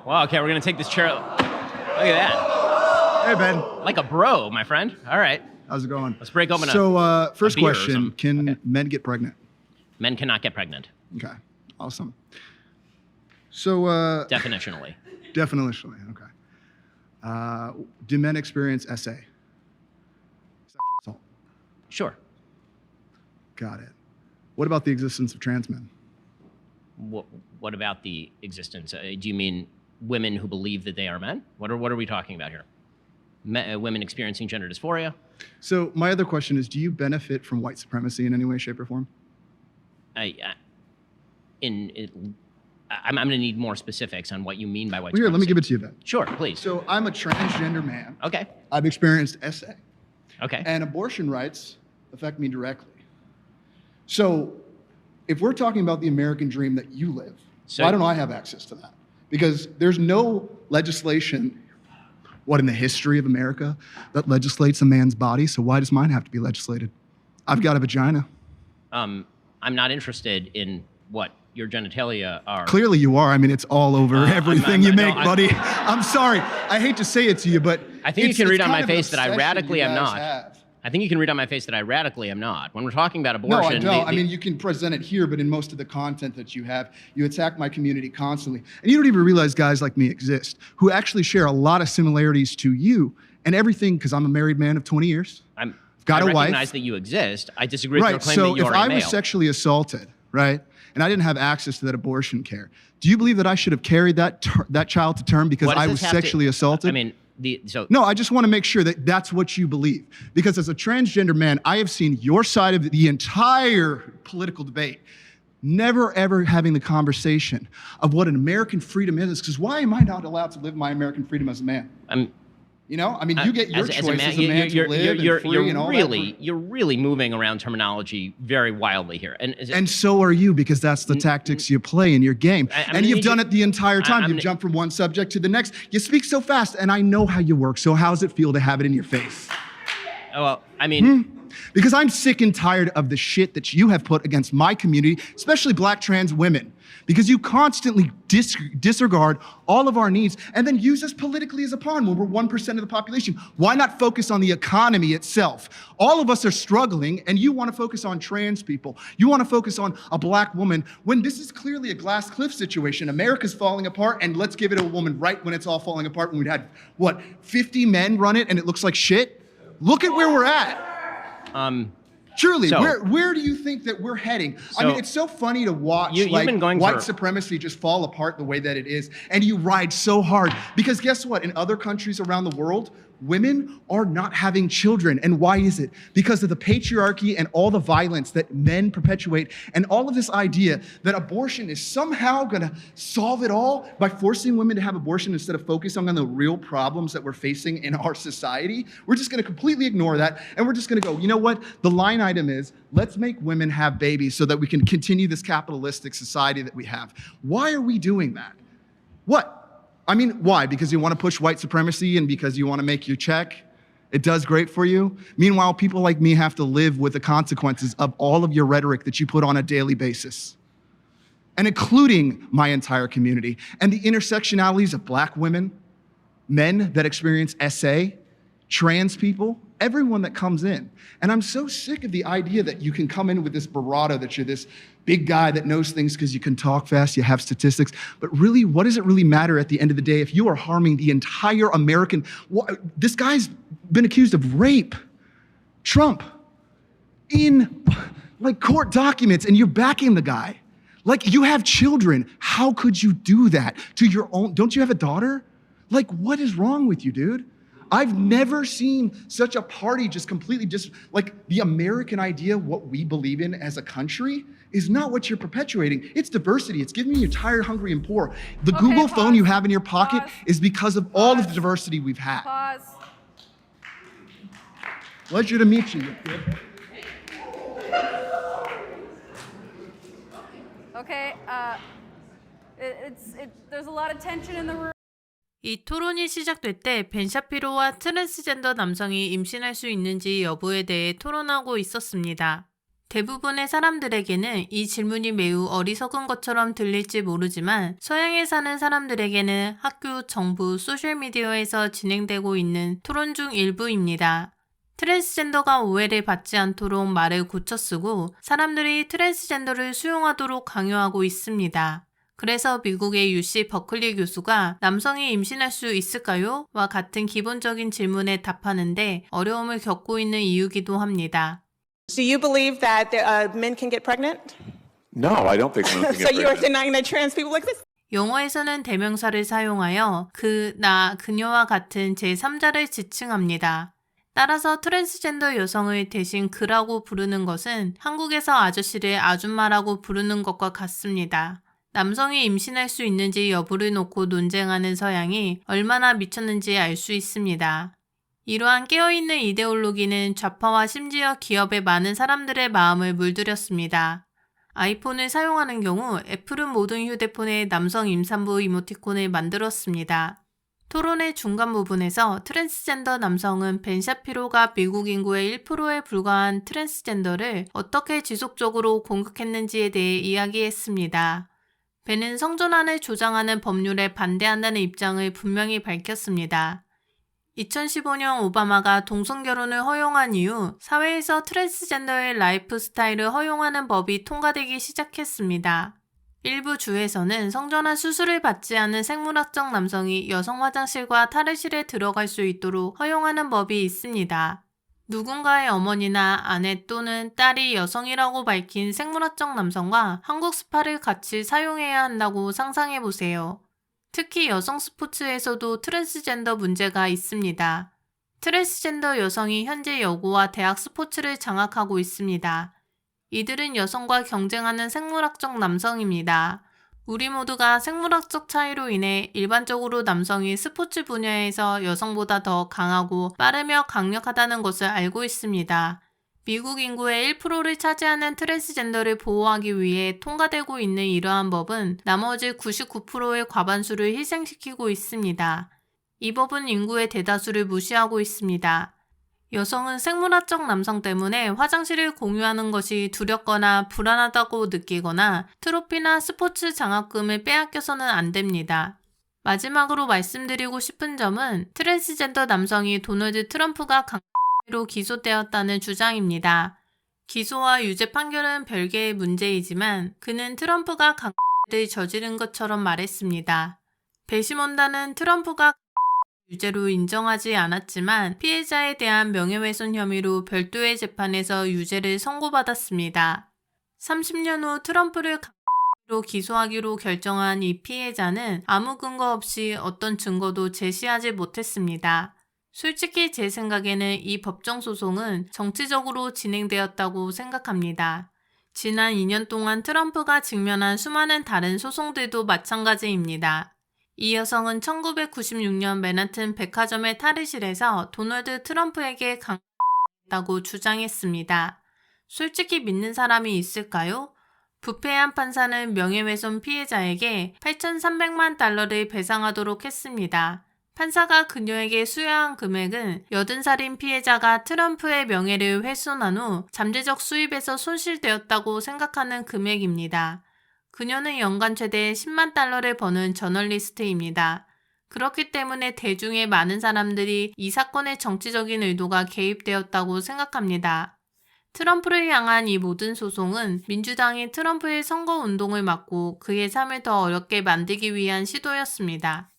Well, okay, we're gonna take this chair. Look at that. Hey, Ben. Like a bro, my friend. All right. How's it going? Let's break open first a beer or question. something. Can Okay. men get pregnant? Men cannot get pregnant, Okay. Awesome. So, definitionally. definitionally, okay. Do men experience SA? Sexual assault. Sure. Got it. What about the existence of trans men? What about the existence? Do you mean women who believe that they are men? What are we talking about here? Women experiencing gender dysphoria? So my other question is, do you benefit from white supremacy in any way, shape, or form? I'm going to need more specifics on what you mean by white Well, here, let me supremacy. give it to you, Ben. Sure, please. So I'm a transgender man. Okay. I've experienced SA. Okay. And abortion rights affect me directly. So if we're talking about the American dream that you live, So- why don't I have access to that? Because there's no legislation, in the history of America, that legislates a man's body, so why does mine have to be legislated? I've got a vagina. I'm not interested in what your genitalia are. Clearly you are. I mean, it's all over everything you make, no, buddy. I'm sorry. I hate to say it to you, but I think you can read on my face that I obsession radically you am guys not. have. I think you can read on my face that I radically am not. When we're talking about No, abortion, I don't. I mean, you can present it here, but in most of the content that you have, you attack my community constantly. And you don't even realize guys like me exist who actually share a lot of similarities to you and everything, because I'm a married man of 20 years. Got I a wife. recognize that you exist. I disagree with your Right, claim so that you if are a I male. was sexually assaulted, right, and I didn't have access to that abortion care, do you believe that I should have carried that child to term because What does I this was have to- sexually assaulted? I mean, No, I just want to make sure that that's what you believe. Because as a transgender man, I have seen your side of the entire political debate, never ever having the conversation of what an American freedom is. Because why am I not allowed to live my American freedom as a man? You know, I mean, you get your choice as a man to live and free and all that. You're really moving around terminology very wildly here. And so are you, because that's the tactics you play in your game. And you've done it the entire time. You've jumped from one subject to the next. You speak so fast, and I know how you work. So how does it feel to have it in your face? Well, I mean... Because I'm sick and tired of the shit that you have put against my community, especially black trans women. Because you constantly disregard all of our needs and then use us politically as a pawn when we're 1% of the population. Why not focus on the economy itself? All of us are struggling, and you want to focus on trans people. You want to focus on a black woman when this is clearly a glass cliff situation. America's falling apart, and let's give it a woman right when it's all falling apart, when we'd had, 50 men run it and it looks like shit? Look at where we're at. Truly, where do you think that we're heading? I mean, it's so funny to watch white supremacy just fall apart the way that it is, and you ride so hard. Because guess what? In other countries around the world, women are not having children. And why is it? Because of the patriarchy and all the violence that men perpetuate, and all of this idea that abortion is somehow gonna solve it all by forcing women to have abortion instead of focusing on the real problems that we're facing in our society. We're just gonna completely ignore that, and we're just gonna go, you know what? The line item is, let's make women have babies so that we can continue this capitalistic society that we have. Why are we doing that? What? I mean, why? Because you want to push white supremacy and because you want to make your check? It does great for you? Meanwhile, people like me have to live with the consequences of all of your rhetoric that you put on a daily basis. And including my entire community and the intersectionalities of black women, men that experience SA, trans people, everyone that comes in. And I'm so sick of the idea that you can come in with this bravado, that you're this big guy that knows things because you can talk fast, you have statistics. But really, what does it really matter at the end of the day if you are harming the entire American? This guy's been accused of rape. Trump, in court documents, and you're backing the guy. You have children. How could you do that to your own? Don't you have a daughter? What is wrong with you, dude? I've never seen such a party just completely the American idea, what we believe in as a country, is not what you're perpetuating. It's diversity. It's giving you tired, hungry, and poor. The Google phone you have in your pocket is because of all of the diversity we've had. Pause. Pleasure to meet you. Okay, there's a lot of tension in the room. 이 토론이 시작될 때 벤 샤피로와 트랜스젠더 남성이 임신할 수 있는지 여부에 대해 토론하고 있었습니다. 대부분의 사람들에게는 이 질문이 매우 어리석은 것처럼 들릴지 모르지만 서양에 사는 사람들에게는 학교, 정부, 소셜미디어에서 진행되고 있는 토론 중 일부입니다. 트랜스젠더가 오해를 받지 않도록 말을 고쳐 쓰고 사람들이 트랜스젠더를 수용하도록 강요하고 있습니다. 그래서 미국의 UC 버클리 교수가 남성이 임신할 수 있을까요? 와 같은 기본적인 질문에 답하는데 어려움을 겪고 있는 이유기도 합니다. Do you believe that men can get pregnant? No, I don't think women can So get you are pregnant. denying that trans people exist? 영어에서는 대명사를 사용하여 그, 나, 그녀와 같은 제3자를 지칭합니다. 따라서 트랜스젠더 여성을 대신 그라고 부르는 것은 한국에서 아저씨를 아줌마라고 부르는 것과 같습니다. 남성이 임신할 수 있는지 여부를 놓고 논쟁하는 서양이 얼마나 미쳤는지 알 수 있습니다. 이러한 깨어있는 이데올로기는 좌파와 심지어 기업의 많은 사람들의 마음을 물들였습니다. 아이폰을 사용하는 경우 애플은 모든 휴대폰에 남성 임산부 이모티콘을 만들었습니다. 토론의 중간 부분에서 트랜스젠더 남성은 벤 샤피로가 미국 인구의 1%에 불과한 트랜스젠더를 어떻게 지속적으로 공격했는지에 대해 이야기했습니다. 벤은 성전환을 조장하는 법률에 반대한다는 입장을 분명히 밝혔습니다. 2015년 오바마가 동성결혼을 허용한 이후 사회에서 트랜스젠더의 라이프 스타일을 허용하는 법이 통과되기 시작했습니다. 일부 주에서는 성전환 수술을 받지 않은 생물학적 남성이 여성 화장실과 탈의실에 들어갈 수 있도록 허용하는 법이 있습니다. 누군가의 어머니나 아내 또는 딸이 여성이라고 밝힌 생물학적 남성과 한국 스파를 같이 사용해야 한다고 상상해보세요. 특히 여성 스포츠에서도 트랜스젠더 문제가 있습니다. 트랜스젠더 여성이 현재 여고와 대학 스포츠를 장악하고 있습니다. 이들은 여성과 경쟁하는 생물학적 남성입니다. 우리 모두가 생물학적 차이로 인해 일반적으로 남성이 스포츠 분야에서 여성보다 더 강하고 빠르며 강력하다는 것을 알고 있습니다. 미국 인구의 1%를 차지하는 트랜스젠더를 보호하기 위해 통과되고 있는 이러한 법은 나머지 99%의 과반수를 희생시키고 있습니다. 이 법은 인구의 대다수를 무시하고 있습니다. 여성은 생물학적 남성 때문에 화장실을 공유하는 것이 두렵거나 불안하다고 느끼거나 트로피나 스포츠 장학금을 빼앗겨서는 안 됩니다. 마지막으로 말씀드리고 싶은 점은 트랜스젠더 남성이 도널드 트럼프가 로 기소되었다는 주장입니다. 기소와 유죄 판결은 별개의 문제이지만 그는 트럼프가 강간을 저지른 것처럼 말했습니다. 배심원단은 트럼프가 유죄로 인정하지 않았지만 피해자에 대한 명예훼손 혐의로 별도의 재판에서 유죄를 선고받았습니다. 30년 후 트럼프를 강간으로 기소하기로 결정한 이 피해자는 아무 근거 없이 어떤 증거도 제시하지 못했습니다. 솔직히 제 생각에는 이 법정 소송은 정치적으로 진행되었다고 생각합니다. 지난 2년 동안 트럼프가 직면한 수많은 다른 소송들도 마찬가지입니다. 이 여성은 1996년 맨하튼 백화점의 탈의실에서 도널드 트럼프에게 강간했다고 주장했습니다. 솔직히 믿는 사람이 있을까요? 부패한 판사는 명예훼손 피해자에게 8,300만 달러를 배상하도록 했습니다. 판사가 그녀에게 수여한 금액은 80살인 피해자가 트럼프의 명예를 훼손한 후 잠재적 수입에서 손실되었다고 생각하는 금액입니다. 그녀는 연간 최대 10만 달러를 버는 저널리스트입니다. 그렇기 때문에 대중의 많은 사람들이 이 사건의 정치적인 의도가 개입되었다고 생각합니다. 트럼프를 향한 이 모든 소송은 민주당이 트럼프의 선거운동을 막고 그의 삶을 더 어렵게 만들기 위한 시도였습니다.